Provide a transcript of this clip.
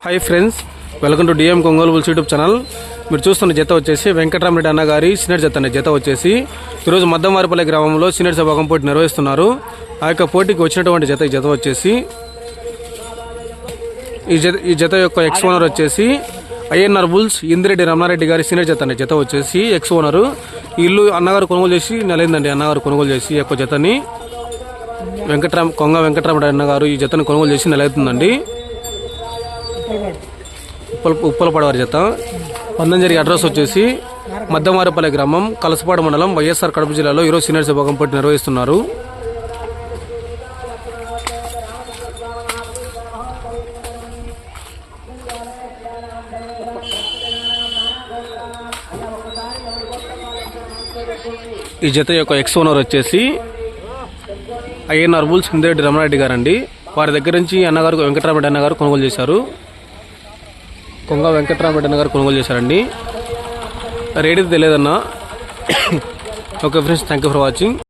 Hi friends, welcome to DM Ongole bulls YouTube channel. మీరు చూస్తున్న జత వచ్చేసి వెంకటరామరెడ్డి అన్న గారి సీనియర్ జత అనే జత వచ్చేసి ఈరోజు మద్దమారిపల్లి గ్రామంలో సీనియర్ సభాగం పోటీ నిర్వహిస్తున్నారు. ఆ యొక్క పోటీకి వచ్చినటువంటి జత వచ్చేసి ఈ జత యొక్క ఎక్స్ ఓనర్ వచ్చేసి ఐఎన్ఆర్ బుల్స్ ఇందిరెడ్డి రమణారెడ్డి గారి సీనియర్ జత అనే జత వచ్చేసి ఎక్స్ ఓనరు. ఇల్లు అన్నగారు కొనుగోలు చేసి నెలైందండి. అన్నగారు కొనుగోలు చేసి ఈ యొక్క జతని కొంగ వెంకటరామరెడ్డి అన్నగారు ఈ జతని కొనుగోలు చేసి నెలవుతుందండి. ఉప్పలపాడు జత పందంజరి అడ్రస్ వచ్చేసి మద్దమారిపల్లి గ్రామం, కలసపాడు మండలం, వైఎస్ఆర్ కడప జిల్లాలో ఈరోజు సీనియర్ విభాగం పోటీ నిర్వహిస్తున్నారు. ఈ జత యొక్క ఎక్స్ ఓనర్ వచ్చేసి ఐఎన్ఆర్ బుల్స్ ఇందిరెడ్డి రమణారెడ్డి గారు అండి. వారి దగ్గర నుంచి అన్నగారు వెంకటరామరెడ్డి అన్నగారు కొనుగోలు చేశారు. కొంగ వెంకటరామరెడ్డి అన్నగారు కొనుగోలు చేశారండి. రేట్ తెలియదన్నా. Okay friends, thank you for watching.